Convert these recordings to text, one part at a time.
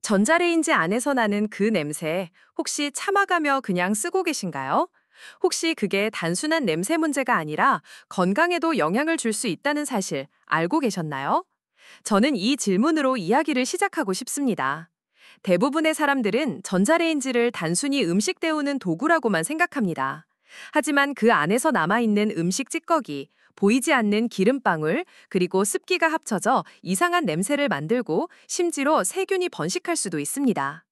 전자레인지 안에서 나는 그 냄새, 혹시 참아가며 그냥 쓰고 계신가요? 혹시 그게 단순한 냄새 문제가 아니라 건강에도 영향을 줄 수 있다는 사실 알고 계셨나요? 저는 이 질문으로 이야기를 시작하고 싶습니다. 대부분의 사람들은 전자레인지를 단순히 음식 데우는 도구라고만 생각합니다. 하지만 그 안에서 남아있는 음식 찌꺼기, 보이지 않는 기름방울, 그리고 습기가 합쳐져 이상한 냄새를 만들고 심지어 세균이 번식할 수도 있습니다.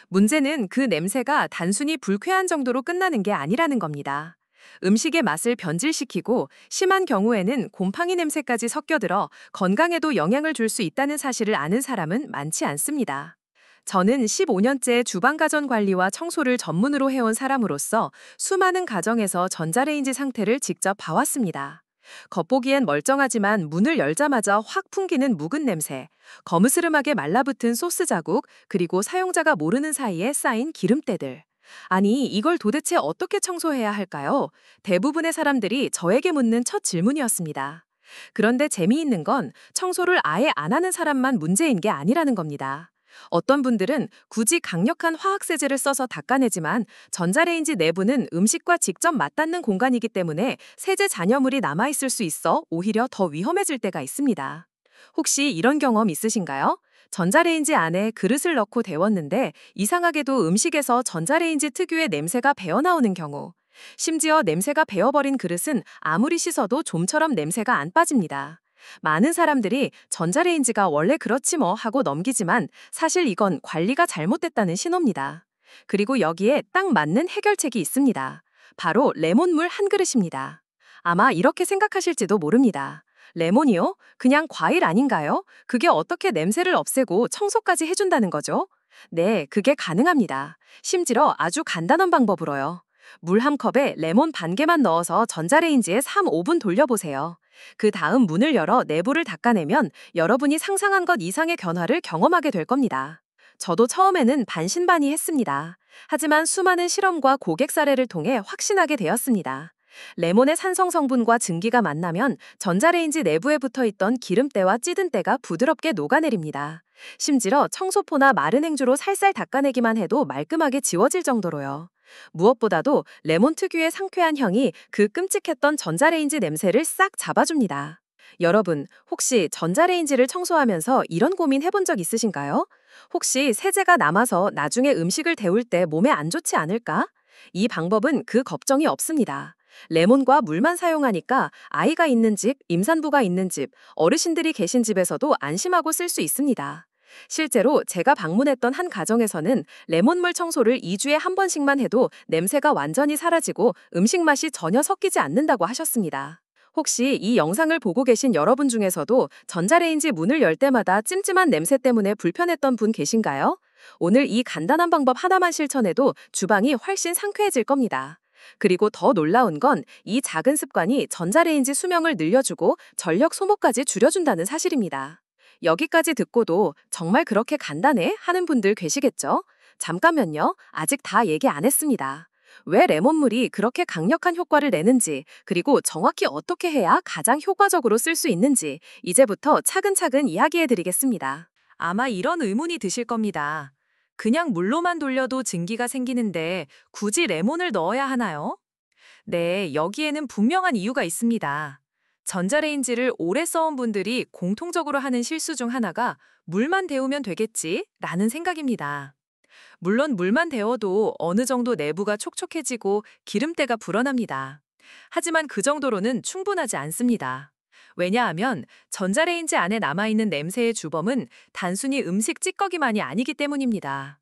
문제는 그 냄새가 단순히 불쾌한 정도로 끝나는 게 아니라는 겁니다. 음식의 맛을 변질시키고 심한 경우에는 곰팡이 냄새까지 섞여들어 건강에도 영향을 줄 수 있다는 사실을 아는 사람은 많지 않습니다. 저는 15년째 주방 가전 관리와 청소를 전문으로 해온 사람으로서 수많은 가정에서 전자레인지 상태를 직접 봐왔습니다. 겉보기엔 멀쩡하지만 문을 열자마자 확 풍기는 묵은 냄새, 거무스름하게 말라붙은 소스 자국, 그리고 사용자가 모르는 사이에 쌓인 기름때들. 아니, 이걸 도대체 어떻게 청소해야 할까요? 대부분의 사람들이 저에게 묻는 첫 질문이었습니다. 그런데 재미있는 건 청소를 아예 안 하는 사람만 문제인 게 아니라는 겁니다. 어떤 분들은 굳이 강력한 화학세제를 써서 닦아내지만 전자레인지 내부는 음식과 직접 맞닿는 공간이기 때문에 세제 잔여물이 남아있을 수 있어 오히려 더 위험해질 때가 있습니다. 혹시 이런 경험 있으신가요? 전자레인지 안에 그릇을 넣고 데웠는데 이상하게도 음식에서 전자레인지 특유의 냄새가 배어나오는 경우. 심지어 냄새가 배어버린 그릇은 아무리 씻어도 좀처럼 냄새가 안 빠집니다. 많은 사람들이 전자레인지가 원래 그렇지 뭐 하고 넘기지만 사실 이건 관리가 잘못됐다는 신호입니다. 그리고 여기에 딱 맞는 해결책이 있습니다. 바로 레몬물 한 그릇입니다. 아마 이렇게 생각하실지도 모릅니다. 레몬이요? 그냥 과일 아닌가요? 그게 어떻게 냄새를 없애고 청소까지 해준다는 거죠? 네, 그게 가능합니다. 심지어 아주 간단한 방법으로요. 물 한 컵에 레몬 반 개만 넣어서 전자레인지에 3, 5분 돌려보세요. 그 다음 문을 열어 내부를 닦아내면 여러분이 상상한 것 이상의 변화를 경험하게 될 겁니다. 저도 처음에는 반신반의했습니다. 하지만 수많은 실험과 고객 사례를 통해 확신하게 되었습니다. 레몬의 산성 성분과 증기가 만나면 전자레인지 내부에 붙어 있던 기름때와 찌든 때가 부드럽게 녹아내립니다. 심지어 청소포나 마른 행주로 살살 닦아내기만 해도 말끔하게 지워질 정도로요. 무엇보다도 레몬 특유의 상쾌한 향이 그 끔찍했던 전자레인지 냄새를 싹 잡아줍니다. 여러분, 혹시 전자레인지를 청소하면서 이런 고민 해본 적 있으신가요? 혹시 세제가 남아서 나중에 음식을 데울 때 몸에 안 좋지 않을까? 이 방법은 그 걱정이 없습니다. 레몬과 물만 사용하니까 아이가 있는 집, 임산부가 있는 집, 어르신들이 계신 집에서도 안심하고 쓸 수 있습니다. 실제로 제가 방문했던 한 가정에서는 레몬물 청소를 2주에 한 번씩만 해도 냄새가 완전히 사라지고 음식 맛이 전혀 섞이지 않는다고 하셨습니다. 혹시 이 영상을 보고 계신 여러분 중에서도 전자레인지 문을 열 때마다 찜찜한 냄새 때문에 불편했던 분 계신가요? 오늘 이 간단한 방법 하나만 실천해도 주방이 훨씬 상쾌해질 겁니다. 그리고 더 놀라운 건 이 작은 습관이 전자레인지 수명을 늘려주고 전력 소모까지 줄여준다는 사실입니다. 여기까지 듣고도 정말 그렇게 간단해? 하는 분들 계시겠죠? 잠깐만요. 아직 다 얘기 안 했습니다. 왜 레몬물이 그렇게 강력한 효과를 내는지, 그리고 정확히 어떻게 해야 가장 효과적으로 쓸 수 있는지 이제부터 차근차근 이야기해 드리겠습니다. 아마 이런 의문이 드실 겁니다. 그냥 물로만 돌려도 증기가 생기는데 굳이 레몬을 넣어야 하나요? 네, 여기에는 분명한 이유가 있습니다. 전자레인지를 오래 써온 분들이 공통적으로 하는 실수 중 하나가 물만 데우면 되겠지? 라는 생각입니다. 물론 물만 데워도 어느 정도 내부가 촉촉해지고 기름때가 불어납니다. 하지만 그 정도로는 충분하지 않습니다. 왜냐하면 전자레인지 안에 남아있는 냄새의 주범은 단순히 음식 찌꺼기만이 아니기 때문입니다.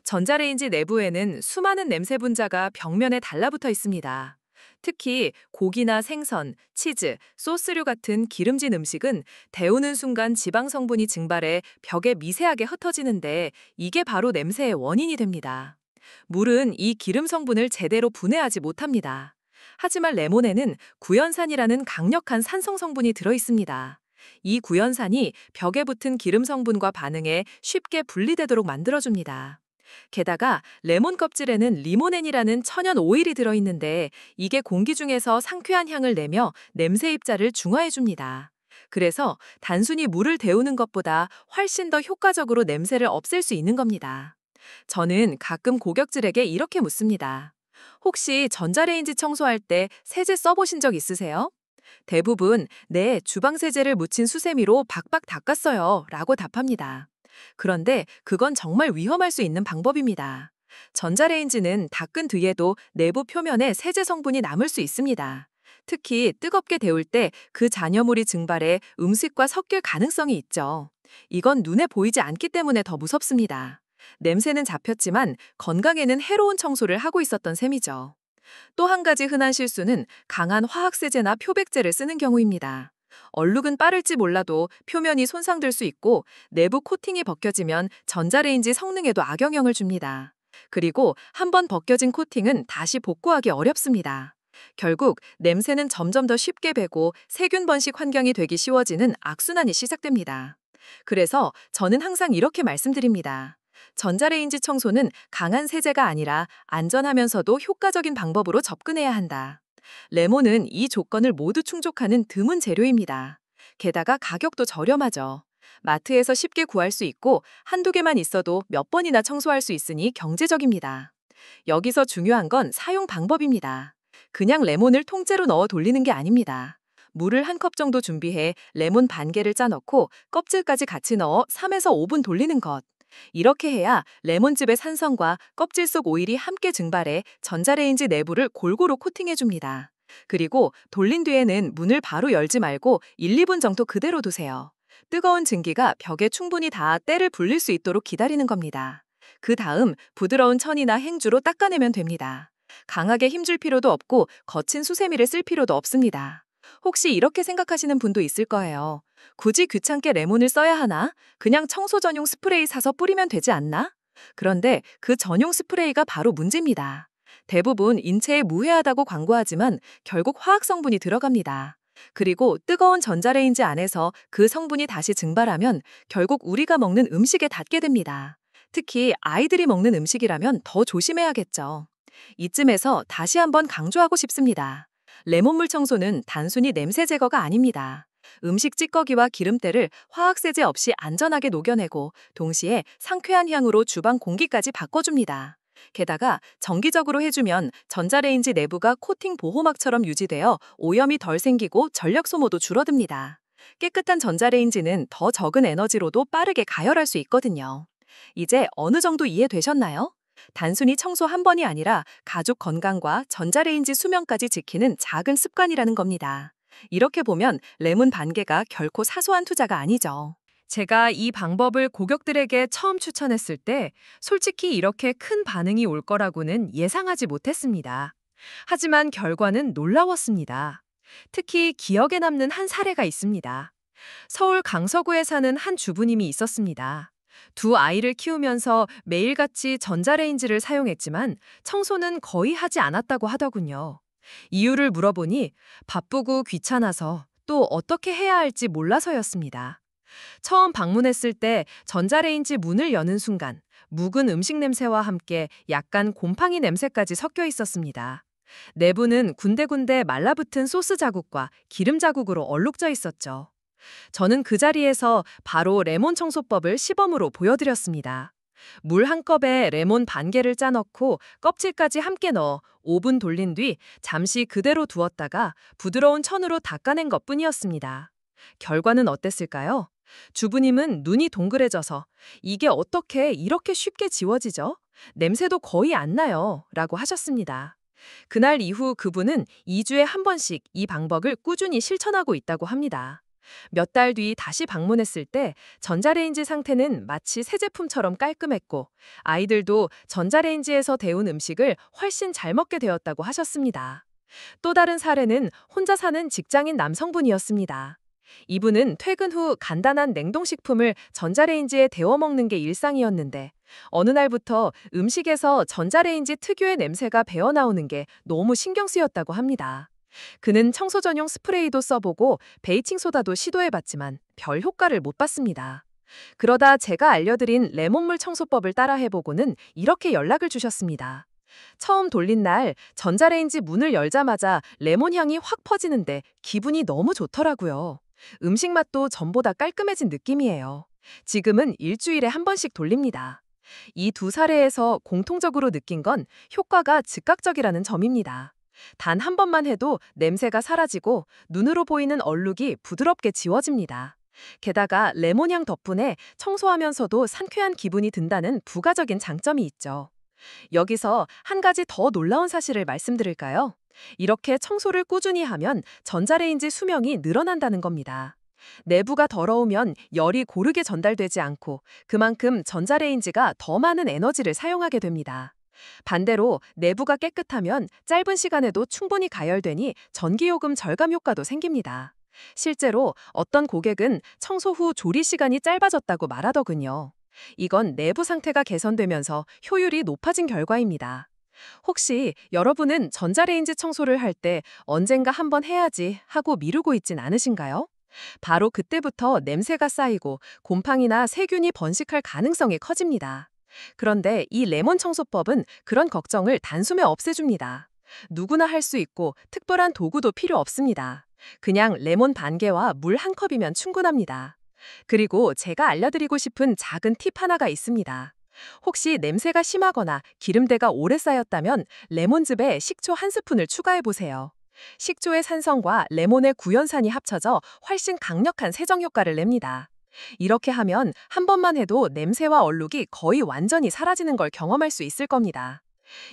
전자레인지 내부에는 수많은 냄새 분자가 벽면에 달라붙어 있습니다. 특히 고기나 생선, 치즈, 소스류 같은 기름진 음식은 데우는 순간 지방 성분이 증발해 벽에 미세하게 흩어지는데 이게 바로 냄새의 원인이 됩니다. 물은 이 기름 성분을 제대로 분해하지 못합니다. 하지만 레몬에는 구연산이라는 강력한 산성 성분이 들어 있습니다. 이 구연산이 벽에 붙은 기름 성분과 반응해 쉽게 분리되도록 만들어줍니다. 게다가 레몬 껍질에는 리모넨이라는 천연 오일이 들어있는데 이게 공기 중에서 상쾌한 향을 내며 냄새 입자를 중화해줍니다. 그래서 단순히 물을 데우는 것보다 훨씬 더 효과적으로 냄새를 없앨 수 있는 겁니다. 저는 가끔 고객들에게 이렇게 묻습니다. 혹시 전자레인지 청소할 때 세제 써보신 적 있으세요? 대부분 네, 주방 세제를 묻힌 수세미로 박박 닦았어요 라고 답합니다. 그런데 그건 정말 위험할 수 있는 방법입니다. 전자레인지는 닦은 뒤에도 내부 표면에 세제 성분이 남을 수 있습니다. 특히 뜨겁게 데울 때 그 잔여물이 증발해 음식과 섞일 가능성이 있죠. 이건 눈에 보이지 않기 때문에 더 무섭습니다. 냄새는 잡혔지만 건강에는 해로운 청소를 하고 있었던 셈이죠. 또 한 가지 흔한 실수는 강한 화학세제나 표백제를 쓰는 경우입니다. 얼룩은 빠를지 몰라도 표면이 손상될 수 있고 내부 코팅이 벗겨지면 전자레인지 성능에도 악영향을 줍니다. 그리고 한번 벗겨진 코팅은 다시 복구하기 어렵습니다. 결국 냄새는 점점 더 쉽게 배고 세균 번식 환경이 되기 쉬워지는 악순환이 시작됩니다. 그래서 저는 항상 이렇게 말씀드립니다. 전자레인지 청소는 강한 세제가 아니라 안전하면서도 효과적인 방법으로 접근해야 한다. 레몬은 이 조건을 모두 충족하는 드문 재료입니다. 게다가 가격도 저렴하죠. 마트에서 쉽게 구할 수 있고 한두 개만 있어도 몇 번이나 청소할 수 있으니 경제적입니다. 여기서 중요한 건 사용 방법입니다. 그냥 레몬을 통째로 넣어 돌리는 게 아닙니다. 물을 한 컵 정도 준비해 레몬 반 개를 짜 넣고 껍질까지 같이 넣어 3에서 5분 돌리는 것. 이렇게 해야 레몬즙의 산성과 껍질 속 오일이 함께 증발해 전자레인지 내부를 골고루 코팅해줍니다. 그리고 돌린 뒤에는 문을 바로 열지 말고 1, 2분 정도 그대로 두세요. 뜨거운 증기가 벽에 충분히 닿아 때를 불릴 수 있도록 기다리는 겁니다. 그 다음 부드러운 천이나 행주로 닦아내면 됩니다. 강하게 힘줄 필요도 없고 거친 수세미를 쓸 필요도 없습니다. 혹시 이렇게 생각하시는 분도 있을 거예요. 굳이 귀찮게 레몬을 써야 하나? 그냥 청소 전용 스프레이 사서 뿌리면 되지 않나? 그런데 그 전용 스프레이가 바로 문제입니다. 대부분 인체에 무해하다고 광고하지만 결국 화학 성분이 들어갑니다. 그리고 뜨거운 전자레인지 안에서 그 성분이 다시 증발하면 결국 우리가 먹는 음식에 닿게 됩니다. 특히 아이들이 먹는 음식이라면 더 조심해야겠죠. 이쯤에서 다시 한번 강조하고 싶습니다. 레몬물 청소는 단순히 냄새 제거가 아닙니다. 음식 찌꺼기와 기름때를 화학세제 없이 안전하게 녹여내고 동시에 상쾌한 향으로 주방 공기까지 바꿔줍니다. 게다가 정기적으로 해주면 전자레인지 내부가 코팅 보호막처럼 유지되어 오염이 덜 생기고 전력 소모도 줄어듭니다. 깨끗한 전자레인지는 더 적은 에너지로도 빠르게 가열할 수 있거든요. 이제 어느 정도 이해되셨나요? 단순히 청소 한 번이 아니라 가족 건강과 전자레인지 수명까지 지키는 작은 습관이라는 겁니다. 이렇게 보면 레몬 반 개가 결코 사소한 투자가 아니죠. 제가 이 방법을 고객들에게 처음 추천했을 때 솔직히 이렇게 큰 반응이 올 거라고는 예상하지 못했습니다. 하지만 결과는 놀라웠습니다. 특히 기억에 남는 한 사례가 있습니다. 서울 강서구에 사는 한 주부님이 있었습니다. 두 아이를 키우면서 매일같이 전자레인지를 사용했지만 청소는 거의 하지 않았다고 하더군요. 이유를 물어보니 바쁘고 귀찮아서 또 어떻게 해야 할지 몰라서였습니다. 처음 방문했을 때 전자레인지 문을 여는 순간 묵은 음식 냄새와 함께 약간 곰팡이 냄새까지 섞여 있었습니다. 내부는 군데군데 말라붙은 소스 자국과 기름 자국으로 얼룩져 있었죠. 저는 그 자리에서 바로 레몬 청소법을 시범으로 보여드렸습니다. 물 한 컵에 레몬 반 개를 짜 넣고 껍질까지 함께 넣어 5분 돌린 뒤 잠시 그대로 두었다가 부드러운 천으로 닦아낸 것뿐이었습니다. 결과는 어땠을까요? 주부님은 눈이 동그래져서 이게 어떻게 이렇게 쉽게 지워지죠? 냄새도 거의 안 나요. 라고 하셨습니다. 그날 이후 그분은 2주에 한 번씩 이 방법을 꾸준히 실천하고 있다고 합니다. 몇 달 뒤 다시 방문했을 때 전자레인지 상태는 마치 새 제품처럼 깔끔했고 아이들도 전자레인지에서 데운 음식을 훨씬 잘 먹게 되었다고 하셨습니다. 또 다른 사례는 혼자 사는 직장인 남성분이었습니다. 이분은 퇴근 후 간단한 냉동식품을 전자레인지에 데워 먹는 게 일상이었는데 어느 날부터 음식에서 전자레인지 특유의 냄새가 배어나오는 게 너무 신경 쓰였다고 합니다. 그는 청소 전용 스프레이도 써보고 베이킹소다도 시도해봤지만 별 효과를 못 봤습니다. 그러다 제가 알려드린 레몬물 청소법을 따라해보고는 이렇게 연락을 주셨습니다. 처음 돌린 날 전자레인지 문을 열자마자 레몬 향이 확 퍼지는데 기분이 너무 좋더라고요. 음식 맛도 전보다 깔끔해진 느낌이에요. 지금은 일주일에 한 번씩 돌립니다. 이 두 사례에서 공통적으로 느낀 건 효과가 즉각적이라는 점입니다. 단 한 번만 해도 냄새가 사라지고 눈으로 보이는 얼룩이 부드럽게 지워집니다. 게다가 레몬향 덕분에 청소하면서도 상쾌한 기분이 든다는 부가적인 장점이 있죠. 여기서 한 가지 더 놀라운 사실을 말씀드릴까요? 이렇게 청소를 꾸준히 하면 전자레인지 수명이 늘어난다는 겁니다. 내부가 더러우면 열이 고르게 전달되지 않고 그만큼 전자레인지가 더 많은 에너지를 사용하게 됩니다. 반대로 내부가 깨끗하면 짧은 시간에도 충분히 가열되니 전기요금 절감 효과도 생깁니다. 실제로 어떤 고객은 청소 후 조리 시간이 짧아졌다고 말하더군요. 이건 내부 상태가 개선되면서 효율이 높아진 결과입니다. 혹시 여러분은 전자레인지 청소를 할 때 언젠가 한번 해야지 하고 미루고 있진 않으신가요? 바로 그때부터 냄새가 쌓이고 곰팡이나 세균이 번식할 가능성이 커집니다. 그런데 이 레몬 청소법은 그런 걱정을 단숨에 없애줍니다. 누구나 할 수 있고 특별한 도구도 필요 없습니다. 그냥 레몬 반 개와 물 한 컵이면 충분합니다. 그리고 제가 알려드리고 싶은 작은 팁 하나가 있습니다. 혹시 냄새가 심하거나 기름때가 오래 쌓였다면 레몬즙에 식초 한 스푼을 추가해 보세요. 식초의 산성과 레몬의 구연산이 합쳐져 훨씬 강력한 세정 효과를 냅니다. 이렇게 하면 한 번만 해도 냄새와 얼룩이 거의 완전히 사라지는 걸 경험할 수 있을 겁니다.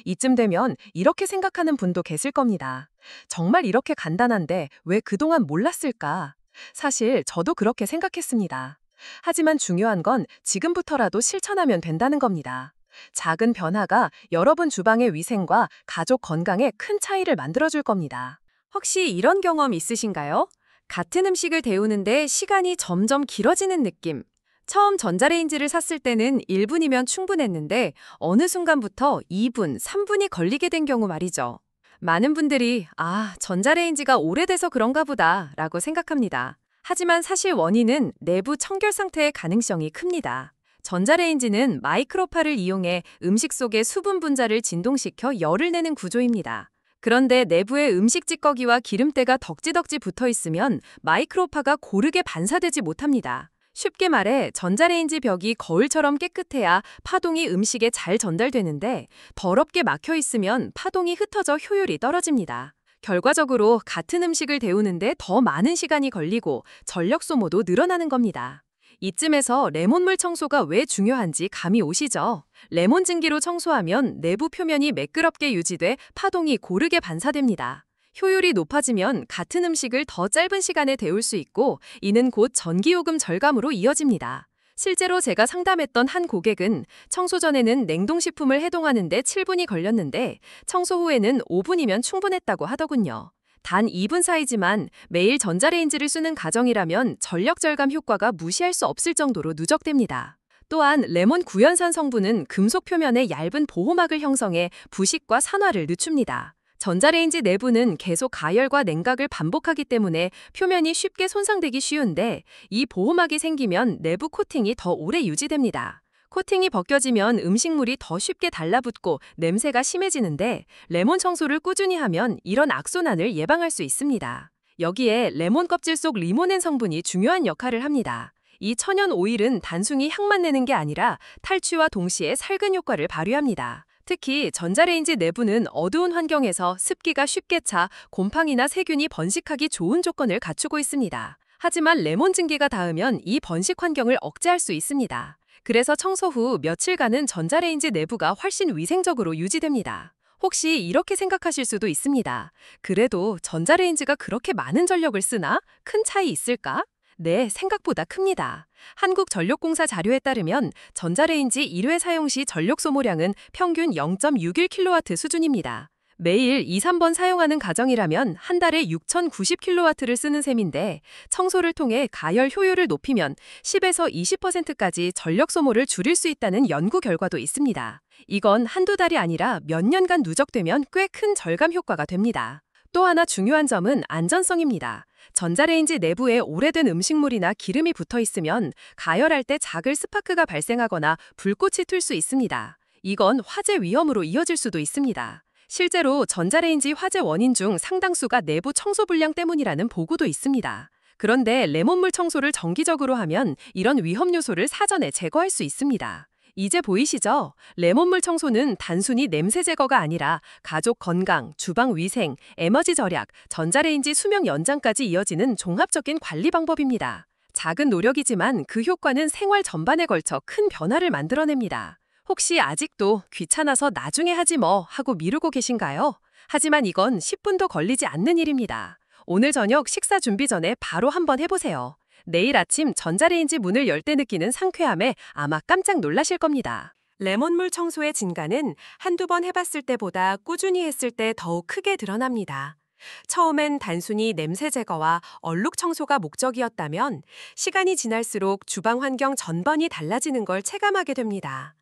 이쯤 되면 이렇게 생각하는 분도 계실 겁니다. 정말 이렇게 간단한데 왜 그동안 몰랐을까? 사실 저도 그렇게 생각했습니다. 하지만 중요한 건 지금부터라도 실천하면 된다는 겁니다. 작은 변화가 여러분 주방의 위생과 가족 건강에 큰 차이를 만들어줄 겁니다. 혹시 이런 경험 있으신가요? 같은 음식을 데우는데 시간이 점점 길어지는 느낌. 처음 전자레인지를 샀을 때는 1분이면 충분했는데 어느 순간부터 2분, 3분이 걸리게 된 경우 말이죠. 많은 분들이 전자레인지가 오래돼서 그런가 보다 라고 생각합니다. 하지만 사실 원인은 내부 청결 상태의 가능성이 큽니다. 전자레인지는 마이크로파를 이용해 음식 속의 수분 분자를 진동시켜 열을 내는 구조입니다. 그런데 내부에 음식 찌꺼기와 기름때가 덕지덕지 붙어 있으면 마이크로파가 고르게 반사되지 못합니다. 쉽게 말해 전자레인지 벽이 거울처럼 깨끗해야 파동이 음식에 잘 전달되는데 더럽게 막혀 있으면 파동이 흩어져 효율이 떨어집니다. 결과적으로 같은 음식을 데우는데 더 많은 시간이 걸리고 전력 소모도 늘어나는 겁니다. 이쯤에서 레몬물 청소가 왜 중요한지 감이 오시죠? 레몬 증기로 청소하면 내부 표면이 매끄럽게 유지돼 파동이 고르게 반사됩니다. 효율이 높아지면 같은 음식을 더 짧은 시간에 데울 수 있고 이는 곧 전기요금 절감으로 이어집니다. 실제로 제가 상담했던 한 고객은 청소 전에는 냉동식품을 해동하는 데 7분이 걸렸는데 청소 후에는 5분이면 충분했다고 하더군요. 단 2분 사이지만 매일 전자레인지를 쓰는 가정이라면 전력 절감 효과가 무시할 수 없을 정도로 누적됩니다. 또한 레몬 구연산 성분은 금속 표면에 얇은 보호막을 형성해 부식과 산화를 늦춥니다. 전자레인지 내부는 계속 가열과 냉각을 반복하기 때문에 표면이 쉽게 손상되기 쉬운데 이 보호막이 생기면 내부 코팅이 더 오래 유지됩니다. 코팅이 벗겨지면 음식물이 더 쉽게 달라붙고 냄새가 심해지는데 레몬 청소를 꾸준히 하면 이런 악순환을 예방할 수 있습니다. 여기에 레몬 껍질 속 리모넨 성분이 중요한 역할을 합니다. 이 천연 오일은 단순히 향만 내는 게 아니라 탈취와 동시에 살균 효과를 발휘합니다. 특히 전자레인지 내부는 어두운 환경에서 습기가 쉽게 차 곰팡이나 세균이 번식하기 좋은 조건을 갖추고 있습니다. 하지만 레몬 증기가 닿으면 이 번식 환경을 억제할 수 있습니다. 그래서 청소 후 며칠간은 전자레인지 내부가 훨씬 위생적으로 유지됩니다. 혹시 이렇게 생각하실 수도 있습니다. 그래도 전자레인지가 그렇게 많은 전력을 쓰나? 큰 차이 있을까? 네, 생각보다 큽니다. 한국전력공사 자료에 따르면 전자레인지 1회 사용 시 전력 소모량은 평균 0.61kW 수준입니다. 매일 2, 3번 사용하는 가정이라면 한 달에 6,090kW를 쓰는 셈인데 청소를 통해 가열 효율을 높이면 10에서 20%까지 전력 소모를 줄일 수 있다는 연구 결과도 있습니다. 이건 한두 달이 아니라 몇 년간 누적되면 꽤 큰 절감 효과가 됩니다. 또 하나 중요한 점은 안전성입니다. 전자레인지 내부에 오래된 음식물이나 기름이 붙어 있으면 가열할 때 작은 스파크가 발생하거나 불꽃이 튈 수 있습니다. 이건 화재 위험으로 이어질 수도 있습니다. 실제로 전자레인지 화재 원인 중 상당수가 내부 청소 불량 때문이라는 보고도 있습니다. 그런데 레몬물 청소를 정기적으로 하면 이런 위험 요소를 사전에 제거할 수 있습니다. 이제 보이시죠? 레몬물 청소는 단순히 냄새 제거가 아니라 가족 건강, 주방 위생, 에너지 절약, 전자레인지 수명 연장까지 이어지는 종합적인 관리 방법입니다. 작은 노력이지만 그 효과는 생활 전반에 걸쳐 큰 변화를 만들어냅니다. 혹시 아직도 귀찮아서 나중에 하지 뭐 하고 미루고 계신가요? 하지만 이건 10분도 걸리지 않는 일입니다. 오늘 저녁 식사 준비 전에 바로 한번 해보세요. 내일 아침 전자레인지 문을 열 때 느끼는 상쾌함에 아마 깜짝 놀라실 겁니다. 레몬물 청소의 진가는 한두 번 해봤을 때보다 꾸준히 했을 때 더욱 크게 드러납니다. 처음엔 단순히 냄새 제거와 얼룩 청소가 목적이었다면 시간이 지날수록 주방 환경 전반이 달라지는 걸 체감하게 됩니다.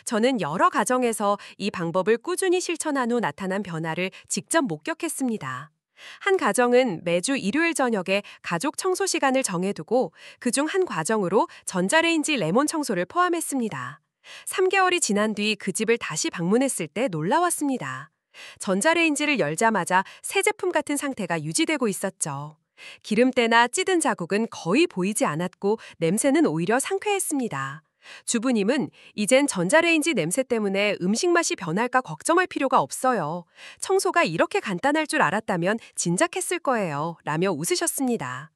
저는 여러 가정에서 이 방법을 꾸준히 실천한 후 나타난 변화를 직접 목격했습니다. 한 가정은 매주 일요일 저녁에 가족 청소 시간을 정해두고 그중 한 과정으로 전자레인지 레몬 청소를 포함했습니다. 3개월이 지난 뒤 그 집을 다시 방문했을 때 놀라웠습니다. 전자레인지를 열자마자 새 제품 같은 상태가 유지되고 있었죠. 기름때나 찌든 자국은 거의 보이지 않았고 냄새는 오히려 상쾌했습니다. 주부님은 이젠 전자레인지 냄새 때문에 음식 맛이 변할까 걱정할 필요가 없어요. 청소가 이렇게 간단할 줄 알았다면 진작했을 거예요. 라며 웃으셨습니다.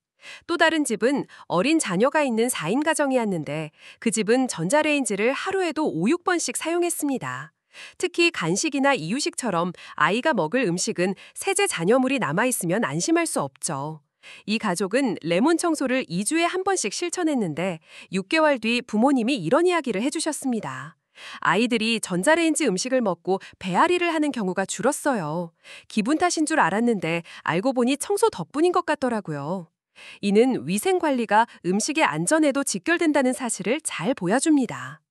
또 다른 집은 어린 자녀가 있는 4인 가정이었는데 그 집은 전자레인지를 하루에도 5, 6번씩 사용했습니다. 특히 간식이나 이유식처럼 아이가 먹을 음식은 세제 잔여물이 남아있으면 안심할 수 없죠. 이 가족은 레몬 청소를 2주에 한 번씩 실천했는데 6개월 뒤 부모님이 이런 이야기를 해주셨습니다. 아이들이 전자레인지 음식을 먹고 배앓이를 하는 경우가 줄었어요. 기분 탓인 줄 알았는데 알고 보니 청소 덕분인 것 같더라고요. 이는 위생관리가 음식의 안전에도 직결된다는 사실을 잘 보여줍니다.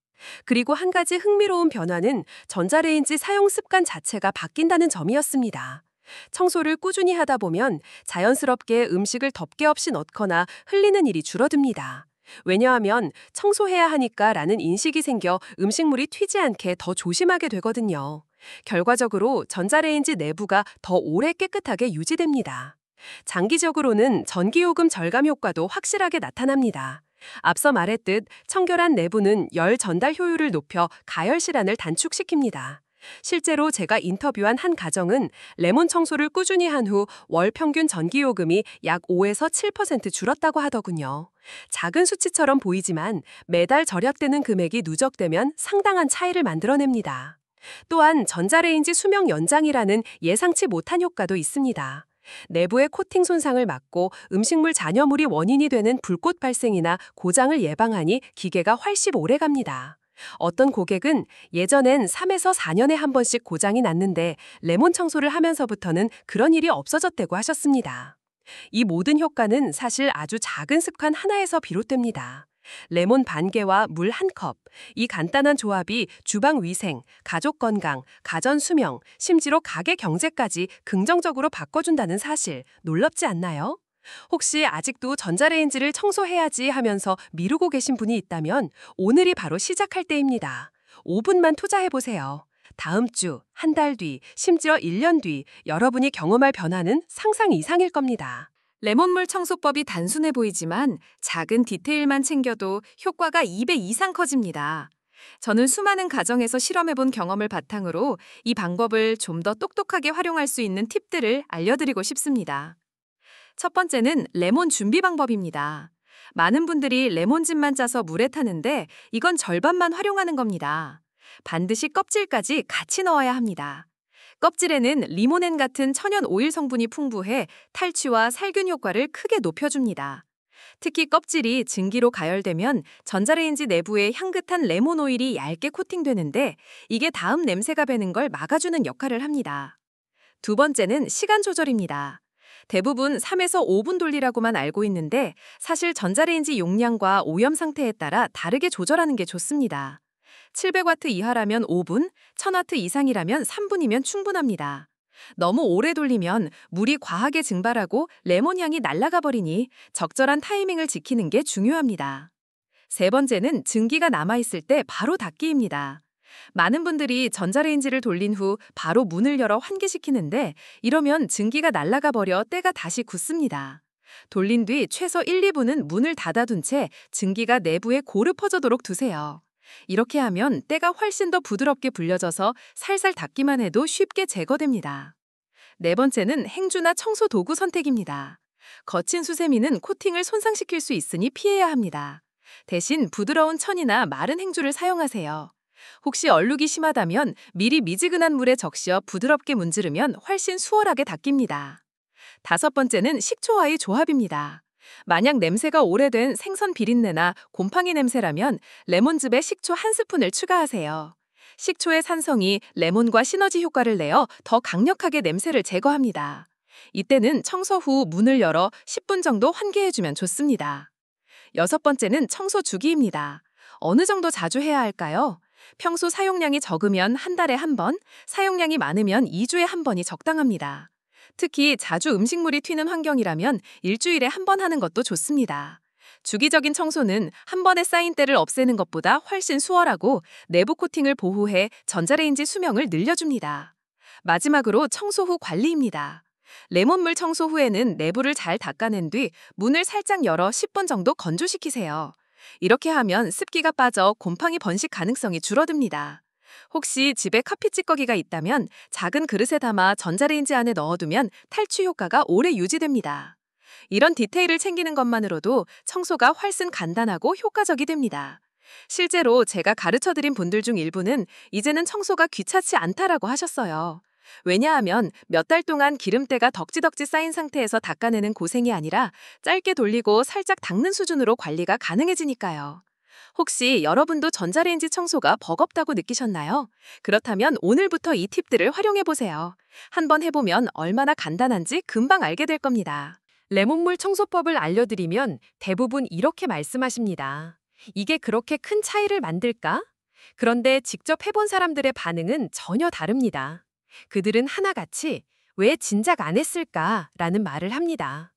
그리고 한 가지 흥미로운 변화는 전자레인지 사용 습관 자체가 바뀐다는 점이었습니다. 청소를 꾸준히 하다 보면 자연스럽게 음식을 덮개 없이 넣거나 흘리는 일이 줄어듭니다. 왜냐하면 청소해야 하니까 라는 인식이 생겨 음식물이 튀지 않게 더 조심하게 되거든요. 결과적으로 전자레인지 내부가 더 오래 깨끗하게 유지됩니다. 장기적으로는 전기요금 절감 효과도 확실하게 나타납니다. 앞서 말했듯 청결한 내부는 열 전달 효율을 높여 가열 시간을 단축시킵니다. 실제로 제가 인터뷰한 한 가정은 레몬 청소를 꾸준히 한 후 월 평균 전기요금이 약 5에서 7% 줄었다고 하더군요. 작은 수치처럼 보이지만 매달 절약되는 금액이 누적되면 상당한 차이를 만들어냅니다. 또한 전자레인지 수명 연장이라는 예상치 못한 효과도 있습니다. 내부의 코팅 손상을 막고 음식물 잔여물이 원인이 되는 불꽃 발생이나 고장을 예방하니 기계가 훨씬 오래 갑니다. 어떤 고객은 예전엔 3에서 4년에 한 번씩 고장이 났는데 레몬 청소를 하면서부터는 그런 일이 없어졌다고 하셨습니다. 이 모든 효과는 사실 아주 작은 습관 하나에서 비롯됩니다. 레몬 반 개와 물 한 컵. 이 간단한 조합이 주방 위생, 가족 건강, 가전 수명, 심지어 가게 경제까지 긍정적으로 바꿔준다는 사실 놀랍지 않나요? 혹시 아직도 전자레인지를 청소해야지 하면서 미루고 계신 분이 있다면 오늘이 바로 시작할 때입니다. 5분만 투자해보세요. 다음 주, 한 달 뒤, 심지어 1년 뒤 여러분이 경험할 변화는 상상 이상일 겁니다. 레몬물 청소법이 단순해 보이지만 작은 디테일만 챙겨도 효과가 2배 이상 커집니다. 저는 수많은 가정에서 실험해본 경험을 바탕으로 이 방법을 좀 더 똑똑하게 활용할 수 있는 팁들을 알려드리고 싶습니다. 첫 번째는 레몬 준비 방법입니다. 많은 분들이 레몬즙만 짜서 물에 타는데 이건 절반만 활용하는 겁니다. 반드시 껍질까지 같이 넣어야 합니다. 껍질에는 리모넨 같은 천연 오일 성분이 풍부해 탈취와 살균 효과를 크게 높여줍니다. 특히 껍질이 증기로 가열되면 전자레인지 내부에 향긋한 레몬 오일이 얇게 코팅되는데 이게 다음 냄새가 배는 걸 막아주는 역할을 합니다. 두 번째는 시간 조절입니다. 대부분 3에서 5분 돌리라고만 알고 있는데 사실 전자레인지 용량과 오염 상태에 따라 다르게 조절하는 게 좋습니다. 700와트 이하라면 5분, 1000와트 이상이라면 3분이면 충분합니다. 너무 오래 돌리면 물이 과하게 증발하고 레몬 향이 날아가 버리니 적절한 타이밍을 지키는 게 중요합니다. 세 번째는 증기가 남아있을 때 바로 닫기입니다. 많은 분들이 전자레인지를 돌린 후 바로 문을 열어 환기시키는데 이러면 증기가 날아가 버려 때가 다시 굳습니다. 돌린 뒤 최소 1, 2분은 문을 닫아둔 채 증기가 내부에 고루 퍼져도록 두세요. 이렇게 하면 때가 훨씬 더 부드럽게 불려져서 살살 닦기만 해도 쉽게 제거됩니다. 네 번째는 행주나 청소 도구 선택입니다. 거친 수세미는 코팅을 손상시킬 수 있으니 피해야 합니다. 대신 부드러운 천이나 마른 행주를 사용하세요. 혹시 얼룩이 심하다면 미리 미지근한 물에 적셔 부드럽게 문지르면 훨씬 수월하게 닦입니다. 다섯 번째는 식초와의 조합입니다. 만약 냄새가 오래된 생선 비린내나 곰팡이 냄새라면 레몬즙에 식초 한 스푼을 추가하세요. 식초의 산성이 레몬과 시너지 효과를 내어 더 강력하게 냄새를 제거합니다. 이때는 청소 후 문을 열어 10분 정도 환기해주면 좋습니다. 여섯 번째는 청소 주기입니다. 어느 정도 자주 해야 할까요? 평소 사용량이 적으면 한 달에 한 번, 사용량이 많으면 2주에 한 번이 적당합니다. 특히 자주 음식물이 튀는 환경이라면 일주일에 한 번 하는 것도 좋습니다. 주기적인 청소는 한 번에 쌓인 때를 없애는 것보다 훨씬 수월하고 내부 코팅을 보호해 전자레인지 수명을 늘려줍니다. 마지막으로 청소 후 관리입니다. 레몬물 청소 후에는 내부를 잘 닦아낸 뒤 문을 살짝 열어 10분 정도 건조시키세요. 이렇게 하면 습기가 빠져 곰팡이 번식 가능성이 줄어듭니다. 혹시 집에 커피 찌꺼기가 있다면 작은 그릇에 담아 전자레인지 안에 넣어두면 탈취 효과가 오래 유지됩니다. 이런 디테일을 챙기는 것만으로도 청소가 훨씬 간단하고 효과적이 됩니다. 실제로 제가 가르쳐드린 분들 중 일부는 이제는 청소가 귀찮지 않다라고 하셨어요. 왜냐하면 몇 달 동안 기름때가 덕지덕지 쌓인 상태에서 닦아내는 고생이 아니라 짧게 돌리고 살짝 닦는 수준으로 관리가 가능해지니까요. 혹시 여러분도 전자레인지 청소가 버겁다고 느끼셨나요? 그렇다면 오늘부터 이 팁들을 활용해보세요. 한번 해보면 얼마나 간단한지 금방 알게 될 겁니다. 레몬물 청소법을 알려드리면 대부분 이렇게 말씀하십니다. 이게 그렇게 큰 차이를 만들까? 그런데 직접 해본 사람들의 반응은 전혀 다릅니다. 그들은 하나같이 왜 진작 안 했을까라는 말을 합니다.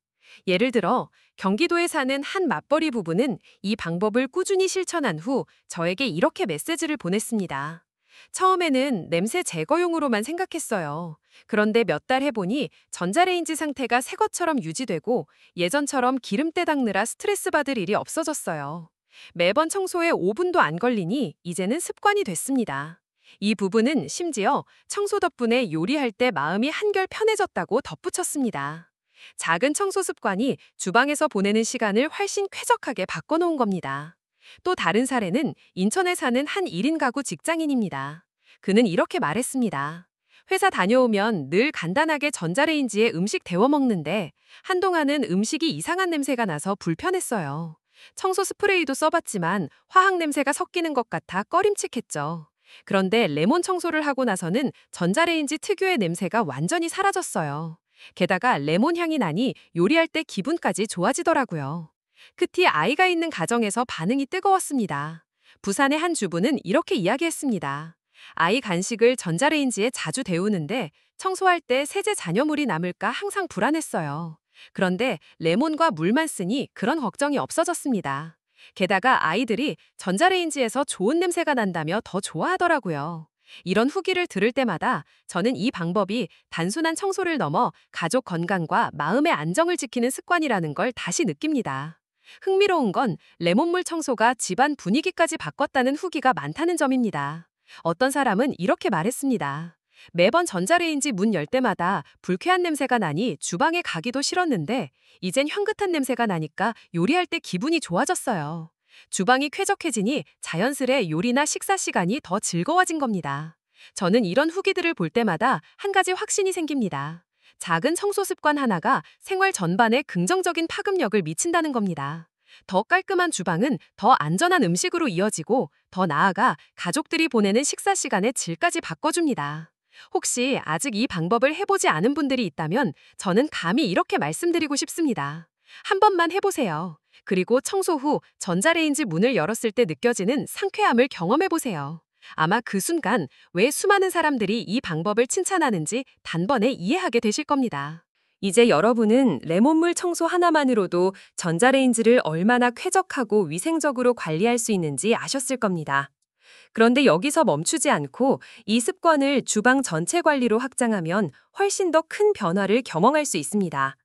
예를 들어 경기도에 사는 한 맞벌이 부부는 이 방법을 꾸준히 실천한 후 저에게 이렇게 메시지를 보냈습니다. 처음에는 냄새 제거용으로만 생각했어요. 그런데 몇 달 해보니 전자레인지 상태가 새 것처럼 유지되고 예전처럼 기름때 닦느라 스트레스 받을 일이 없어졌어요. 매번 청소에 5분도 안 걸리니 이제는 습관이 됐습니다. 이 부부는 심지어 청소 덕분에 요리할 때 마음이 한결 편해졌다고 덧붙였습니다. 작은 청소 습관이 주방에서 보내는 시간을 훨씬 쾌적하게 바꿔놓은 겁니다. 또 다른 사례는 인천에 사는 한 1인 가구 직장인입니다. 그는 이렇게 말했습니다. 회사 다녀오면 늘 간단하게 전자레인지에 음식 데워 먹는데 한동안은 음식이 이상한 냄새가 나서 불편했어요. 청소 스프레이도 써봤지만 화학 냄새가 섞이는 것 같아 꺼림칙했죠. 그런데 레몬 청소를 하고 나서는 전자레인지 특유의 냄새가 완전히 사라졌어요. 게다가 레몬 향이 나니 요리할 때 기분까지 좋아지더라고요. 끝이 아이가 있는 가정에서 반응이 뜨거웠습니다. 부산의 한 주부는 이렇게 이야기했습니다. 아이 간식을 전자레인지에 자주 데우는데 청소할 때 세제 잔여물이 남을까 항상 불안했어요. 그런데 레몬과 물만 쓰니 그런 걱정이 없어졌습니다. 게다가 아이들이 전자레인지에서 좋은 냄새가 난다며 더 좋아하더라고요. 이런 후기를 들을 때마다 저는 이 방법이 단순한 청소를 넘어 가족 건강과 마음의 안정을 지키는 습관이라는 걸 다시 느낍니다. 흥미로운 건 레몬물 청소가 집안 분위기까지 바꿨다는 후기가 많다는 점입니다. 어떤 사람은 이렇게 말했습니다. 매번 전자레인지 문 열 때마다 불쾌한 냄새가 나니 주방에 가기도 싫었는데 이젠 향긋한 냄새가 나니까 요리할 때 기분이 좋아졌어요. 주방이 쾌적해지니 자연스레 요리나 식사 시간이 더 즐거워진 겁니다. 저는 이런 후기들을 볼 때마다 한 가지 확신이 생깁니다. 작은 청소 습관 하나가 생활 전반에 긍정적인 파급력을 미친다는 겁니다. 더 깔끔한 주방은 더 안전한 음식으로 이어지고 더 나아가 가족들이 보내는 식사 시간의 질까지 바꿔줍니다. 혹시 아직 이 방법을 해보지 않은 분들이 있다면 저는 감히 이렇게 말씀드리고 싶습니다. 한 번만 해보세요. 그리고 청소 후 전자레인지 문을 열었을 때 느껴지는 상쾌함을 경험해보세요. 아마 그 순간 왜 수많은 사람들이 이 방법을 칭찬하는지 단번에 이해하게 되실 겁니다. 이제 여러분은 레몬물 청소 하나만으로도 전자레인지를 얼마나 쾌적하고 위생적으로 관리할 수 있는지 아셨을 겁니다. 그런데 여기서 멈추지 않고 이 습관을 주방 전체 관리로 확장하면 훨씬 더 큰 변화를 경험할 수 있습니다.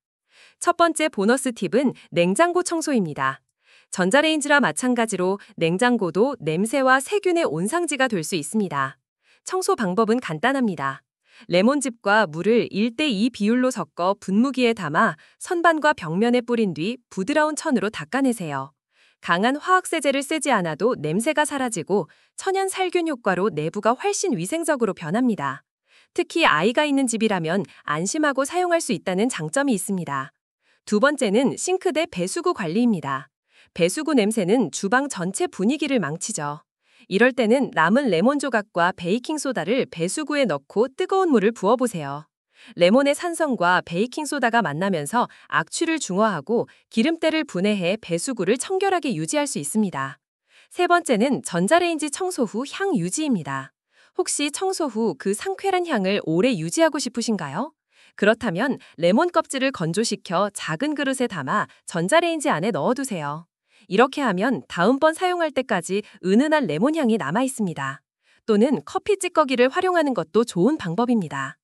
첫 번째 보너스 팁은 냉장고 청소입니다. 전자레인지와 마찬가지로 냉장고도 냄새와 세균의 온상지가 될 수 있습니다. 청소 방법은 간단합니다. 레몬즙과 물을 1대2 비율로 섞어 분무기에 담아 선반과 벽면에 뿌린 뒤 부드러운 천으로 닦아내세요. 강한 화학세제를 쓰지 않아도 냄새가 사라지고 천연 살균 효과로 내부가 훨씬 위생적으로 변합니다. 특히 아이가 있는 집이라면 안심하고 사용할 수 있다는 장점이 있습니다. 두 번째는 싱크대 배수구 관리입니다. 배수구 냄새는 주방 전체 분위기를 망치죠. 이럴 때는 남은 레몬 조각과 베이킹소다를 배수구에 넣고 뜨거운 물을 부어보세요. 레몬의 산성과 베이킹소다가 만나면서 악취를 중화하고 기름때를 분해해 배수구를 청결하게 유지할 수 있습니다. 세 번째는 전자레인지 청소 후 향 유지입니다. 혹시 청소 후 그 상쾌한 향을 오래 유지하고 싶으신가요? 그렇다면 레몬 껍질을 건조시켜 작은 그릇에 담아 전자레인지 안에 넣어두세요. 이렇게 하면 다음번 사용할 때까지 은은한 레몬 향이 남아 있습니다. 또는 커피 찌꺼기를 활용하는 것도 좋은 방법입니다.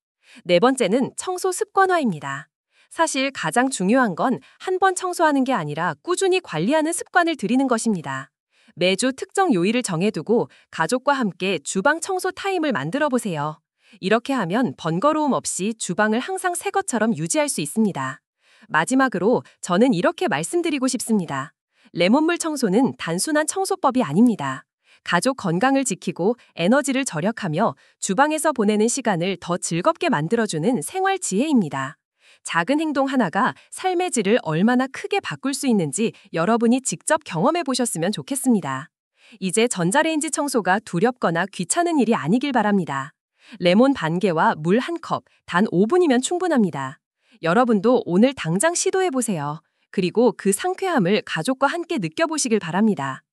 네 번째는 청소 습관화입니다. 사실 가장 중요한 건 한 번 청소하는 게 아니라 꾸준히 관리하는 습관을 들이는 것입니다. 매주 특정 요일을 정해두고 가족과 함께 주방 청소 타임을 만들어 보세요. 이렇게 하면 번거로움 없이 주방을 항상 새 것처럼 유지할 수 있습니다. 마지막으로 저는 이렇게 말씀드리고 싶습니다. 레몬물 청소는 단순한 청소법이 아닙니다. 가족 건강을 지키고 에너지를 절약하며 주방에서 보내는 시간을 더 즐겁게 만들어주는 생활 지혜입니다. 작은 행동 하나가 삶의 질을 얼마나 크게 바꿀 수 있는지 여러분이 직접 경험해 보셨으면 좋겠습니다. 이제 전자레인지 청소가 두렵거나 귀찮은 일이 아니길 바랍니다. 레몬 반 개와 물 한 컵, 단 5분이면 충분합니다. 여러분도 오늘 당장 시도해 보세요. 그리고 그 상쾌함을 가족과 함께 느껴보시길 바랍니다.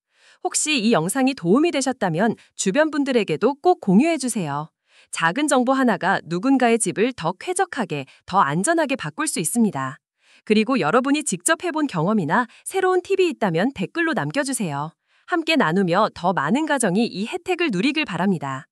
혹시 이 영상이 도움이 되셨다면 주변 분들에게도 꼭 공유해 주세요. 작은 정보 하나가 누군가의 집을 더 쾌적하게, 더 안전하게 바꿀 수 있습니다. 그리고 여러분이 직접 해본 경험이나 새로운 팁이 있다면 댓글로 남겨주세요. 함께 나누며 더 많은 가정이 이 혜택을 누리길 바랍니다.